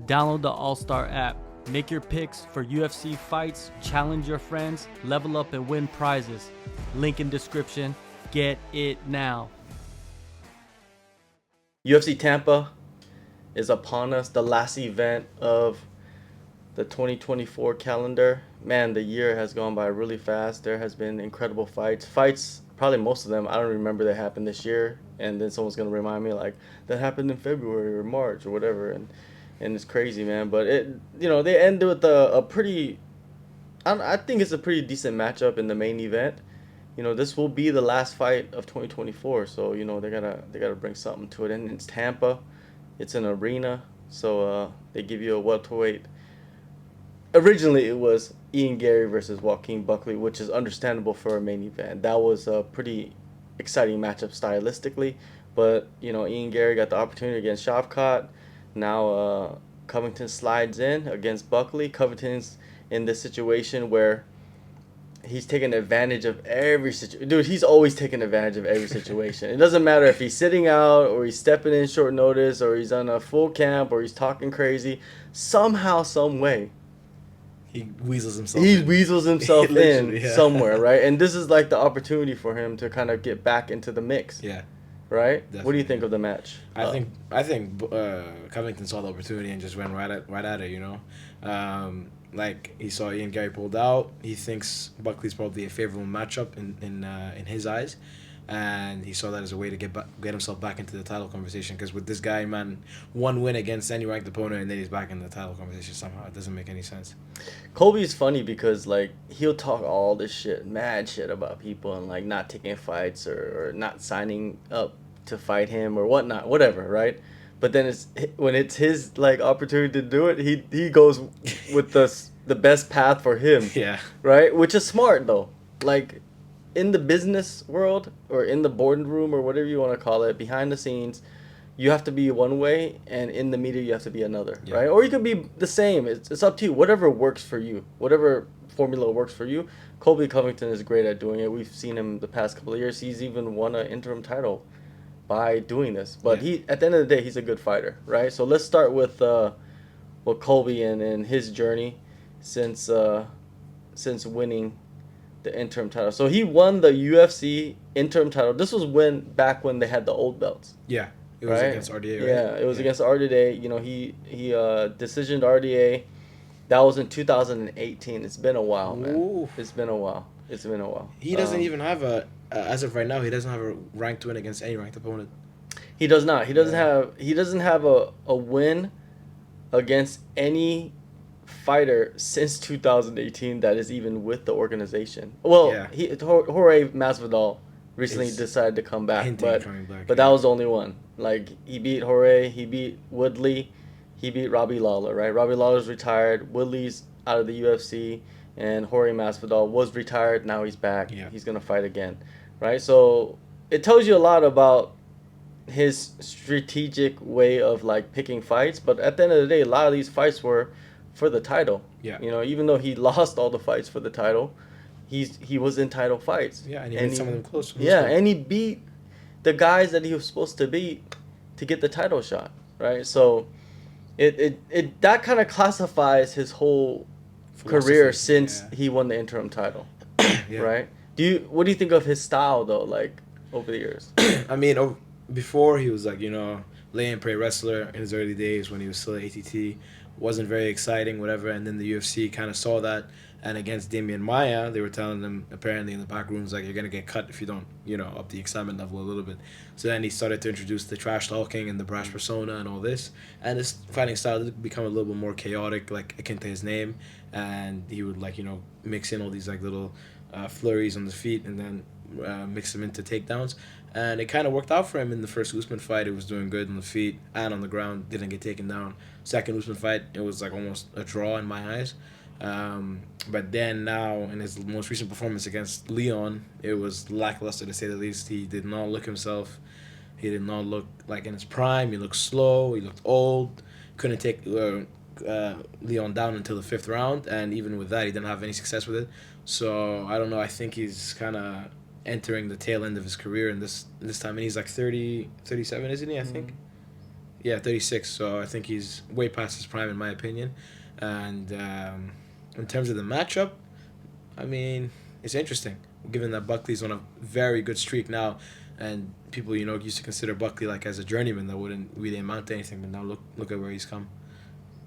Download the AllStar app. Make your picks for UFC fights, challenge your friends, level up and win prizes. Link in description. Get it now. UFC Tampa is upon us, the last event of the 2024 calendar. Man, the year has gone by really fast. There has been incredible fights, probably most of them I don't remember that happened this year, and then someone's gonna remind me like that happened in February or March or whatever, and it's crazy, man. But they ended with a pretty, I think it's a pretty decent matchup in the main event. This will be the last fight of 2024, so they gotta bring something to it. And it's Tampa, it's an arena, so they give you a welterweight. Originally, it was Ian Gary versus Jaoquin Buckley, which is understandable for a main event. That was a pretty exciting matchup stylistically, but Ian Gary got the opportunity against Shavkat. Now Covington slides in against Buckley. Covington's in this situation where he's taking advantage of every situation. Dude, he's always taking advantage of every situation. It doesn't matter if he's sitting out or he's stepping in short notice or he's on a full camp or he's talking crazy. Somehow, some way, he weasels himself in somewhere, right? And this is like the opportunity for him to kind of get back into the mix. Yeah. Right? Definitely. What do you think of the match? I think Covington saw the opportunity and just went right at it. Like he saw Ian Gary pulled out. He thinks Buckley's probably a favorable matchup in his eyes, and he saw that as a way to get himself back into the title conversation. Because with this guy, man, one win against any ranked opponent and then he's back in the title conversation somehow. It doesn't make any sense. Colby's funny because like he'll talk all this shit, mad shit about people and like not taking fights or not signing up to fight him or whatnot, whatever, right? But then when it's his like opportunity to do it, he goes with the best path for him. Yeah. Right? Which is smart though. Like in the business world or in the boardroom or whatever you want to call it, behind the scenes, you have to be one way, and in the media you have to be another, yeah. right? Or you could be the same. It's up to you. Whatever works for you. Whatever formula works for you. Colby Covington is great at doing it. We've seen him the past couple of years. He's even won an interim title by doing this. But he, at the end of the day, he's a good fighter, right? So let's start with Colby and his journey since winning the interim title. So he won the UFC interim title. This was back when they had the old belts. Yeah. It was against RDA, right? Yeah, it was against RDA. He decisioned RDA. That was in 2018. It's been a while, man. Ooh. It's been a while. He doesn't even have as of right now, he doesn't have a ranked win against any ranked opponent. He does not. He doesn't have a win against any fighter since 2018 that is even with the organization. Well, Jorge Masvidal recently decided to come back, but that was the only one. Like he beat Jorge, he beat Woodley, he beat Robbie Lawler, right? Robbie Lawler's retired, Woodley's out of the UFC, and Jorge Masvidal was retired. Now he's back. Yeah. He's gonna fight again, right? So it tells you a lot about his strategic way of like picking fights. But at the end of the day, a lot of these fights were for the title. Yeah. Even though he lost all the fights for the title, he was in title fights. Yeah, and he beat some of them close. And he beat the guys that he was supposed to beat to get the title shot, right? So it that kind of classifies his whole career since he won the interim title, right? What do you think of his style though, like over the years? I mean, before he was like lay and pray wrestler in his early days when he was still at ATT, wasn't very exciting, whatever. And then the UFC kind of saw that, and against Damian Maia, they were telling him apparently in the back rooms like you're gonna get cut if you don't up the excitement level a little bit. So then he started to introduce the trash talking and the brash persona and all this, and his fighting style did become a little bit more chaotic, like akin to his name, and he would mix in all these little flurries on the feet and then mix them into takedowns. And it kind of worked out for him in the first Usman fight. It was doing good on the feet and on the ground, didn't get taken down. Second Usman fight, it was almost a draw in my eyes. But then now, in his most recent performance against Leon, it was lackluster to say the least. He did not look himself. He did not look like in his prime. He looked slow. He looked old. Couldn't take Leon down until the fifth round. And even with that, he didn't have any success with it. So, I don't know. I think he's kind of entering the tail end of his career in this time, and he's 37, isn't he? I think. Yeah, 36. So I think he's way past his prime, in my opinion. And in terms of the matchup, I mean, it's interesting, given that Buckley's on a very good streak now, and people used to consider Buckley like as a journeyman that wouldn't really amount to anything, but now look at where he's come.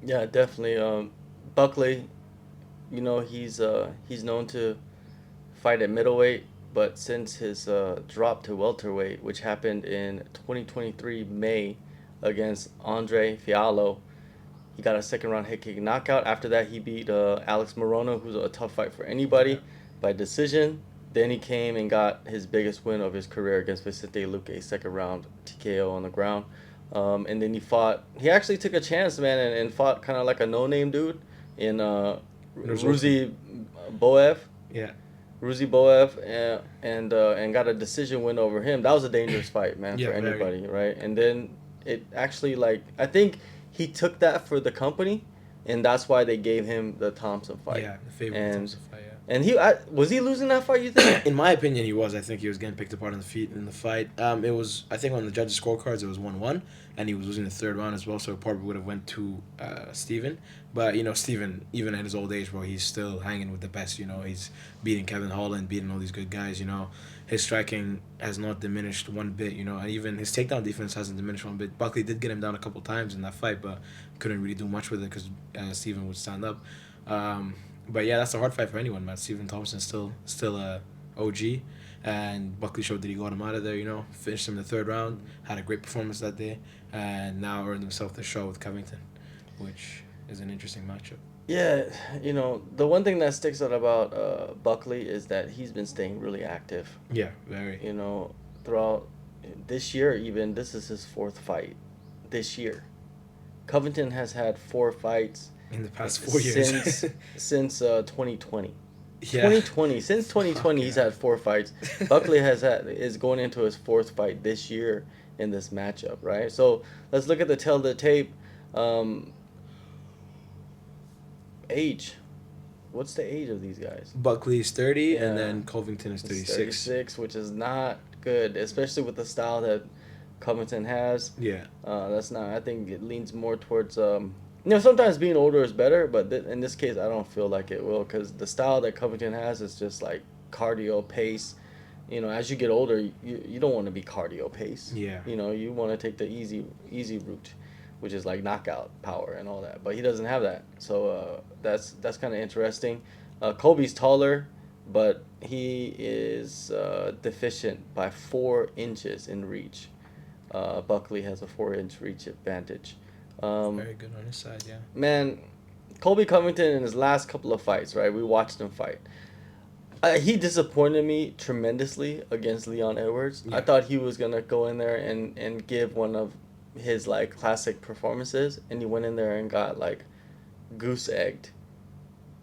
Yeah, definitely. Buckley, he's known to fight at middleweight, but since his drop to welterweight, which happened in 2023 May against Andre Fiallo, he got a second round head kick knockout. After that, he beat Alex Morono, who's a tough fight for Yeah. anybody, by decision. Then he came and got his biggest win of his career against Vicente Luque, second round TKO on the ground. And then he fought. He actually took a chance, man, and fought kind of like a no-name dude in There's also Ruzi Boev. yeah, Ruzi Boev and got a decision win over him. That was a dangerous fight, man, yeah, for very. anybody, right? And then it actually like I think he took that for the company, and that's why they gave him the Thompson fight. Yeah, the favorite in And terms of fight. Yeah. and was he losing that fight? You think? In my opinion, he was. I think he was getting picked apart in the feet in the fight. It was. I think on the judges' scorecards, it was 1-1, and he was losing the third round as well. So it probably would have went to Steven. But Steven, even at his old age, bro, he's still hanging with the best. He's beating Kevin Holland, beating all these good guys. His striking has not diminished one bit. And even his takedown defense hasn't diminished one bit. Buckley did get him down a couple times in that fight, but couldn't really do much with it because Steven would stand up. But yeah, that's a hard fight for anyone, man. Stephen Thompson's still a OG, and Buckley showed that he got him out of there. Finished him in the third round, had a great performance that day, and now earned himself the show with Covington, which is an interesting matchup. Yeah, the one thing that sticks out about Buckley is that he's been staying really active. Yeah, very. Throughout this year, even this is his fourth fight this year. Covington has had 4 fights In the past 4 years. since 2020. Yeah. 2020 since 2020 he's had 4 fights. Buckley is going into his fourth fight this year in this matchup, right? So let's look at the tail of the tape. Age. What's the age of these guys? Buckley's 30, and Yeah. then Covington is It's 36. 36, which is not good, especially with the style that Covington has. Yeah. That's not. I think it leans more towards. Sometimes being older is better, but in this case, I don't feel like it will because the style that Covington has is just like cardio pace. As you get older, you don't want to be cardio pace. Yeah. You want to take the easy route, which is like knockout power and all that. But he doesn't have that, so that's kind of interesting. Colby's taller, but he is deficient by 4 inches in reach. Buckley has a 4-inch reach advantage. Very good on his side, yeah. Man, Colby Covington in his last couple of fights, right? We watched him fight. He disappointed me tremendously against Leon Edwards. Yeah. I thought he was gonna go in there and give one of his like classic performances, and he went in there and got like goose egged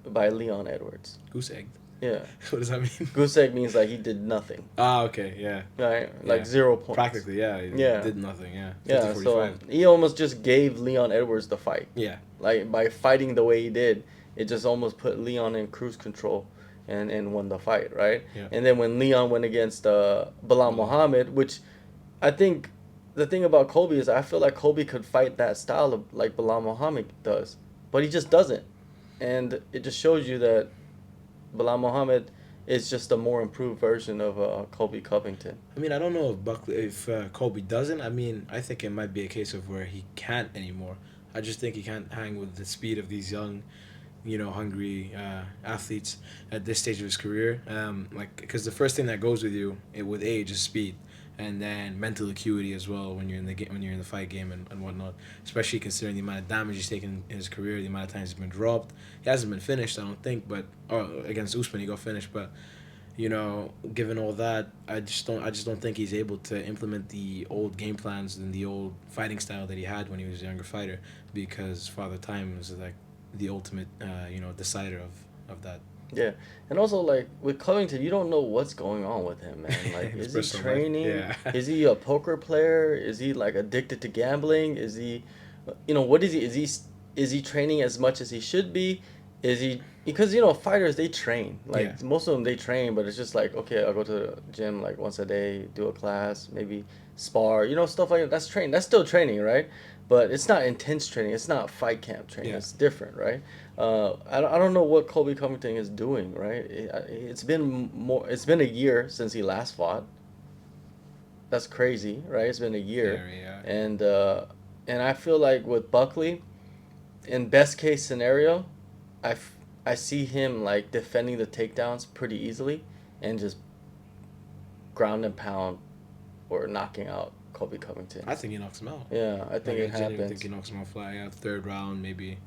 by Leon Edwards. Goose egged. Yeah, What does that mean? goose egg means like he did nothing, Ah, okay, yeah. right? Like Yeah. 0 points. Practically, yeah. He Yeah. did nothing, yeah. Yeah, 50, so 45. he almost just gave Leon Edwards the fight. Yeah. Like by fighting the way he did, it just almost put Leon in cruise control and won the fight, right? Yeah. And then when Leon went against Bilal Muhammad, which I think the thing about Colby is I feel like Colby could fight that style of like Bilal Muhammad does, but he just doesn't. And it just shows you that Bilal Muhammad is just a more improved version of Colby Covington. I mean, I don't know if Colby doesn't. I mean, I think it might be a case of where he can't anymore. I just think he can't hang with the speed of these young, hungry athletes at this stage of his career. Because the first thing that goes with you with age is speed, and then mental acuity as well when you're in the game, when you're in the fight game and whatnot. Especially considering the amount of damage he's taken in his career, the amount of times he's been dropped. He hasn't been finished, I don't think, but against Usman he got finished, but. Given all that, I just don't think he's able to implement the old game plans and the old fighting style that he had when he was a younger fighter, because Father Time was like the ultimate, decider of that. Yeah, and also like with Covington, you don't know what's going on with him, man. Like, His is he personal life, training? yeah. Is he a poker player? Is he like addicted to gambling? Is he, what is he? Is he training as much as he should be? Is he because fighters they train like Yeah. most of them they train, but it's just like okay, I'll go to the gym like once a day, do a class, maybe spar, stuff like that. That's training. That's still training, right? But it's not intense training. It's not fight camp training. Yeah. It's different, right? I don't know what Colby Covington is doing, right? It's been more. It's been a year since he last fought. That's crazy, right? It's been a year, Very, yeah. and I feel like with Buckley, in best case scenario, I, f- I see him like defending the takedowns pretty easily and just ground and pound or knocking out Colby Covington. I think he knocks him out. Yeah, I think Like, it I genuinely think happens. he knocks him out flat. Yeah, third round, maybe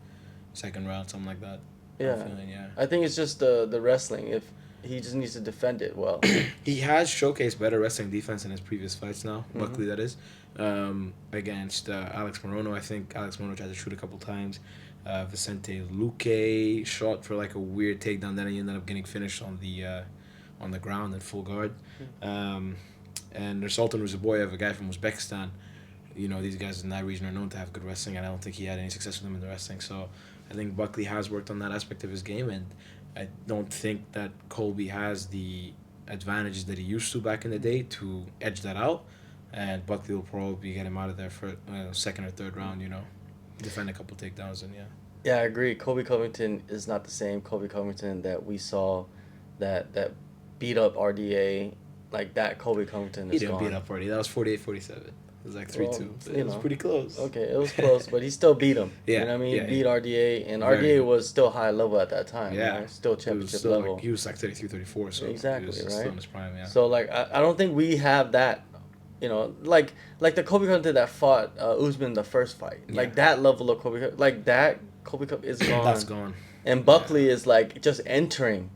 second round, something like that. I'm Yeah, feeling, yeah. I think it's just the wrestling. If he just needs to defend it well. He has showcased better wrestling defense in his previous fights now, Hmm. Buckley, that is. Against Alex Morono, I think Alex Morono tried to shoot a couple times. Vicente Luque shot for like a weird takedown, then he ended up getting finished on the ground in full guard. Um, and there's Sultan Ruzaboyev, a guy from Uzbekistan. These guys in that region are known to have good wrestling, and I don't think he had any success with them in the wrestling. So I think Buckley has worked on that aspect of his game, and I don't think that Colby has the advantages that he used to back in the day to edge that out. And Buckley will probably get him out of there for second or third round, defend a couple takedowns, and yeah. Yeah, I agree. Colby Covington is not the same Colby Covington that we saw, that beat up RDA. Like that Colby Covington He is didn't gone. beat up 40. That was 48-47. It was like 3-2. Well, It was pretty close. Okay, it was close, but he still beat him. You Yeah, know what I mean? yeah, He beat yeah. RDA, and Very RDA good. was still high level at that time. Yeah. Right? Still He was championship still level. like, he was like 33-34, so Exactly, he was right? still in his prime, yeah. So like I don't think we have that, like the Kobe Covington that fought Usman the first fight. Like Yeah. that level of like that Kobe is gone. That's gone. And Buckley is like just entering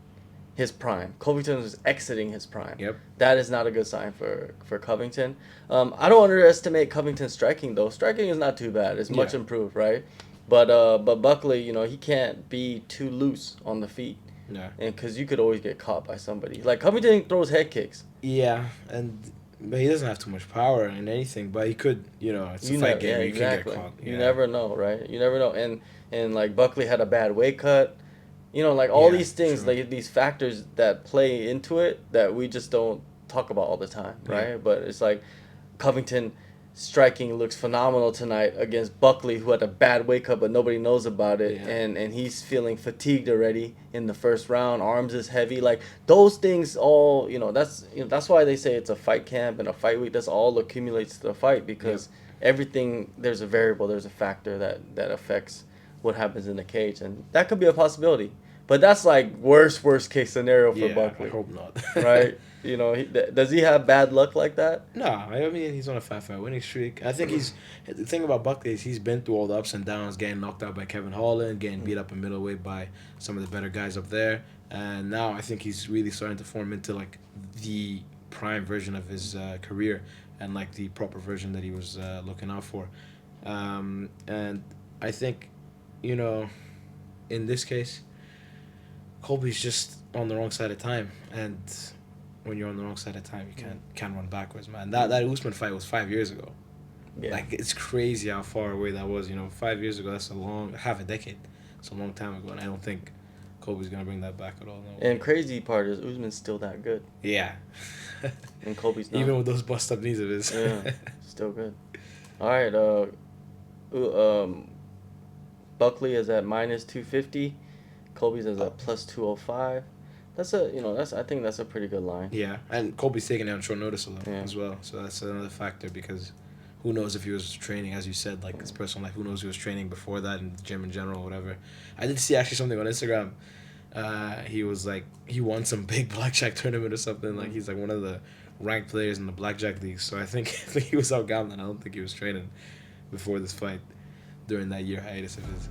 his prime. Covington is exiting his prime. Yep. That is not a good sign for Covington. I don't underestimate Covington's striking though. Striking is not too bad. It's much Yeah. improved, right? But Buckley, he can't be too loose on the feet, Yeah. and because you could always get caught by somebody. Like Covington throws head kicks. Yeah, but he doesn't have too much power in anything. But he could, it's a You fight know, game. yeah, You exactly. can get caught. You Yeah. never know, right? You never know. And like Buckley had a bad weight cut. Like all Yeah, these things, true. like these factors that play into it that we just don't talk about all the time, right? Yeah. But it's like Covington striking looks phenomenal tonight against Buckley, who had a bad weight cut, but nobody knows about it, Yeah. and he's feeling fatigued already in the first round. Arms is heavy, like those things all. That's why they say it's a fight camp and a fight week. That's all accumulates to the fight because everything there's a variable, there's a factor that affects what happens in the cage, and that could be a possibility. But that's like worst case scenario for Yeah, Buckley, I hope not. right? Does he have bad luck like that? No, I mean he's on a 5-fight winning streak. I think the thing about Buckley is he's been through all the ups and downs, getting knocked out by Kevin Holland, getting beat up in middleweight by some of the better guys up there, and now I think he's really starting to form into like the prime version of his career and like the proper version that he was looking out for, and I think, in this case, Colby's just on the wrong side of time, and when you're on the wrong side of time, you can't run backwards, man. That Usman fight was 5 years ago. Yeah. Like it's crazy how far away that was. 5 years ago. That's half a decade. It's a long time ago, and I don't think Colby's gonna bring that back at all. No. And crazy part is Usman's still that good, Yeah. and Kobe's not. Even with those bust up knees of his. Yeah, still good. All right. Buckley is at minus 250. Kobe's is at plus 205. I think that's a pretty good line. Yeah, and Colby's taking it on short notice Yeah. as well, so that's another factor because who knows if he was training, as you said, like his personal life. Who knows if he was training before that in the gym in general, or whatever. I did see actually something on Instagram. He was like he won some big blackjack tournament or something. Like he's like one of the ranked players in the blackjack league. So I think he was out gambling. I don't think he was training before this fight during that year hiatus of his.